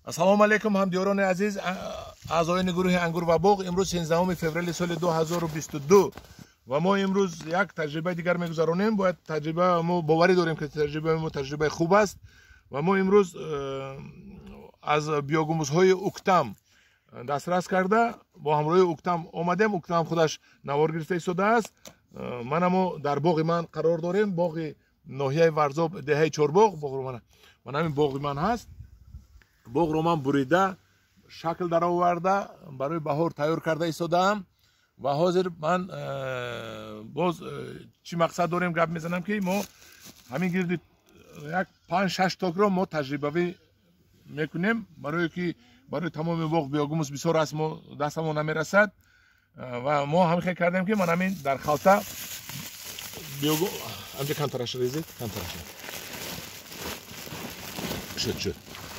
ассалому алайкум ҳамдиёрони азиз, аъзоини гурӯҳи ангур ва боғ. Имрӯз 16 феврали соли 2022 ва мо имрӯз як таҷрибаи дигар мегузаронем. Бояд таҷриба мо боварӣ дорем ки таҷрибаи мо таҷрибаи хуб аст ва мо имрӯз аз биогумусҳои уктам дастрас карда бо ҳамроҳи уктам омадем. Уктам худаш навор гирифта истодааст. Манамо дар боғи ман қарор дорем, боғи ноҳияи Варзоб, деҳаи Чорбоғ. Боғро ман ҳамин боғи ман ҳаст. боғро ман бурида шакл дароварда барои баҳор тайёр карда истодаам ва ҳозир ман боз чӣ мақсад дорем гап мезанам ки мо ҳамин гирди як 5-6 токро мо таҷрибавӣ мекунем, барое ки барои тамоми боғ биогумус бисёр аст, мо дастамон намерасад ва мо ҳамин хел кардем ки ман ҳамин дар халта амҷа камтараш резид камтараш шуд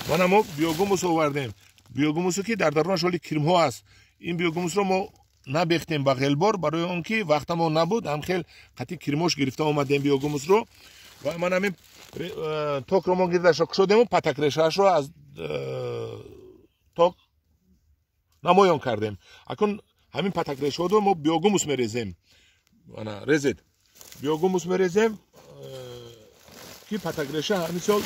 мана мо биогумус овардем. Биогумусо ки дар дарунаш ҳоли кирмҳо аст. Ин биогумусро мо набехтем ба ғелбор, барои он ки вақтамон набуд ҳамхел қатъи кирмош гирифта омадем биогумусро ва ман ҳамин токро мо гирдашро кушодему, патакрешаашро аз ток намоён кардем. Акун ҳамин патакрешаро мо биогумус мерезем. Мана резед биогумус мерезем ки патакреша ҳамин сол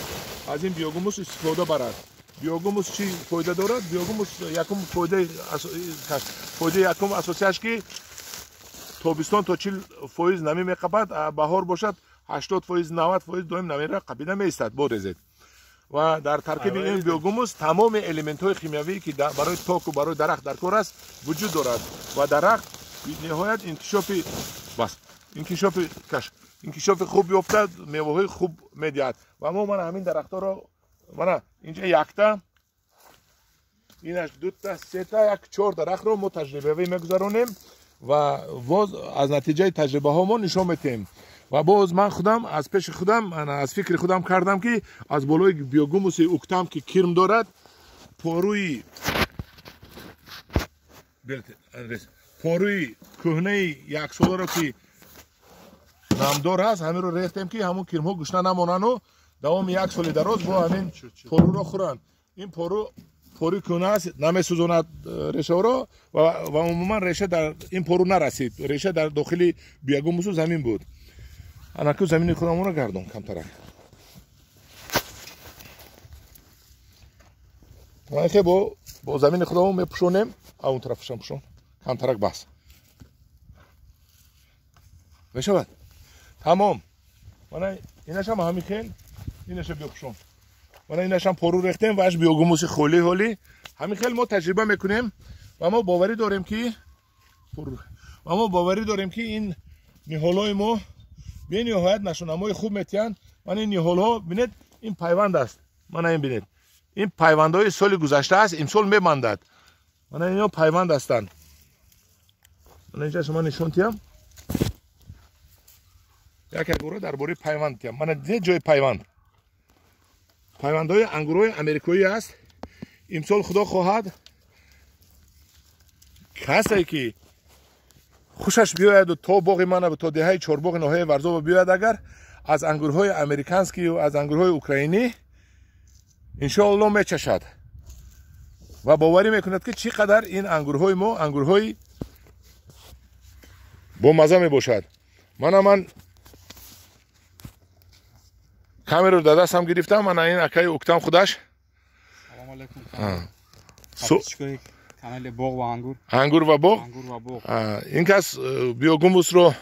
аз ин биогумус истифода барад. биогумус чӣ фоида дорад? Биогумус якум фоидаи якум асосияш ки тобистон то 40% намӣ меқабад, баҳор бошад 80%, 90% доим намеро қабида меистад бо резед. ва дар таркиби ин биогумус тамоми элементҳои химиявӣ ки барои току барои дарахт дар кор аст вуҷуд дорад ва дарахт биниҳоят инкишофи хуб ёфта меваҳои хуб медиҳад. ва мо мана ҳамин дарахтҳоро мана инҷа якта, инаш дута, сета, як 4 дарахтро мо таҷрибавӣ мегузаронем ва боз аз натиҷаи таҷрибаҳо мо нишон метем. ва боз ман худам аз пеши худам аз фикри худам кардам ки аз болои биогумуси уктам ки кирм дорад, поруи кӯҳнаи яксоларо ки намдор аст, ҳаминро рехтем ки ҳамун кирмҳо гӯшна намонану давоми як соли дароз бо ҳамин поруро хӯранд. Ин пори кӯҳна аст, намесӯзонад решаҳоро ва умуман реша дар ин пору нарасид. Реша дар дохили биогумусу замин буд. анаку замини худамонро гардон камтарак. манхе бо замини худамон мепӯшонем. авун тарафашам пӯшон камтарак бас мешавад. тамом. мана инашам ҳамин хел инаша биопӯшон. мана инашам пору рехтем ва аш биогумуси холи ҳоли ҳамин хел мо таҷриба мекунем ва мо боварӣ дорем ки ин ниҳолҳои мо бениҳоят нашонамои хуб метиҳанд. мана ин ниҳолҳо бинед, ин пайванд аст. мана ин бинед, ин пайвандҳои соли гузашта аст, имсол мемандад. мана ино пайванд ҳастанд. мана инҷа шумо нишон диҳам. якора дар бораи пайванд диҳам. мана дидед ҷои пайванд. пайвандҳои ангурҳои амрикоӣ аст. имсол худо хоҳад касе ки хушаш биёяду то боғи мана то деҳаи Чорбоғи ноҳияи Варзоб биёяд, агар аз ангурҳои американскӣ ва аз ангурҳои украинӣ иншоалло мечашад ва боварӣ мекунад ки чӣ қадар ин ангурҳои мо ангурҳои бомаза мебошад. ман камераро дар дастам гирифтам. мана ин акаи уктам худаш ангур ва боғ. ин кас биогумусро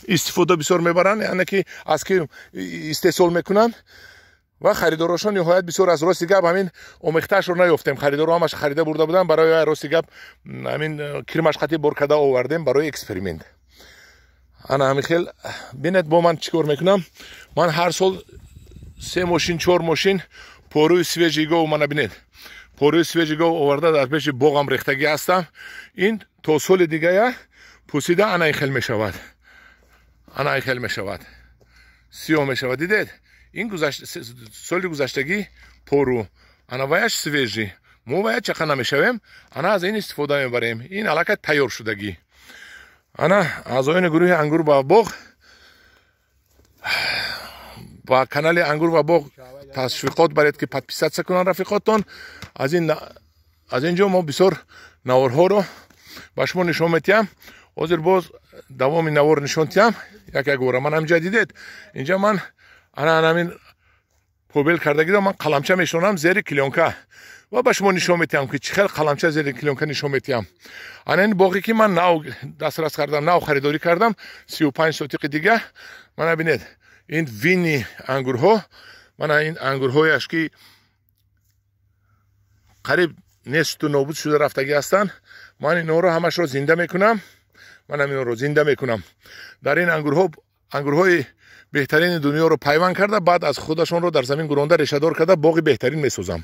истифода бисёр мебаранд, яъне ки аз ки истеҳсол мекунанд ва харидорошон ниҳоят бисёр аз рости гап ҳамин омехтаашро наёфтем. харидоро ҳамаш харида бурда буданд, барои рости гап ҳамин кирмаш қатъи бор карда овардем барои эксперимент. ана ҳамин хел бинед бо ман чӣ кор мекунам. ман ҳар сол 3 мошин 4 мошин поруи свежи гов, мана бинед поруи свежи гов оварда дар пеши боғам рехтагӣ ҳастам. ин то соли дигая пусида ана ин хел мешавад. ана ин хел мешавад, сиёҳ мешавад. дидед ин соли гузаштагӣ пору ана ваяш свежи. мо вая чақа намешавем, ана аз ин истифода мебарем. ин аллакай тайёр шудагӣ. ана аъзоини гурӯҳи ангур ба боғ ба канали ангур ва боғ ташвиқот баред ки подписатсия кунанд рафиқотон. аз инҷо мо бисёр наворҳоро ба шумо нишон метиҳам. ҳозир боз давоми навор нишон диҳам як бора. ман ҳамҷа дидед инҷа ман ҳамин побел кардагиро ман қаламча мешонам зери клёнка ва ба шумо нишон метиҳам ки чӣ хел қаламча зери клёнка нишон метиҳам. ана ин боғе ки ман нав дастрас кардам, нав харидорӣ кардам 35 сотиқи дига. мана бинед ин вини ангурҳо, мана ин ангурҳояш ки қариб несту нобуд шуда рафтагӣ ҳастанд. ман инҳоро ҳамашро зинда мекунам. манам инҳоро зинда мекунам. дар ин ангурҳои беҳтарини дунёро пайванд карда баъд аз худашонро дар замин гуронда решадор карда боғи беҳтарин месозам.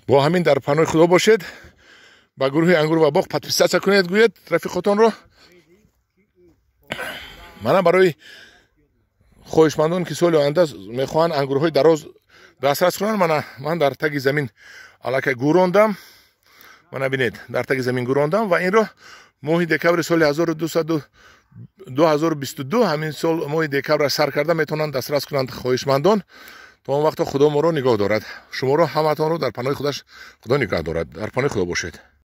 бо ҳамин дар паноҳи худо бошед. ба гурӯҳи ангур ва боғ подписатсия кунед гӯед рафиқотонро. мана барои хоҳишмандон ки соли оянда мехоҳанд ангурҳои дароз дастрас кунанд, ман дар таги замин аллакай гӯрондам. мана бинед дар таги замин гӯрондам ва инро моҳи декабри соли 2022 ҳамин сол моҳи декабр сар карда метавонанд дастрас кунанд хоҳишмандон. то он вақто худо моро нигоҳ дорад. шуморо ҳаматонро дар паноҳи худаш худо нигоҳ дорад. дар паноҳи худо бошед.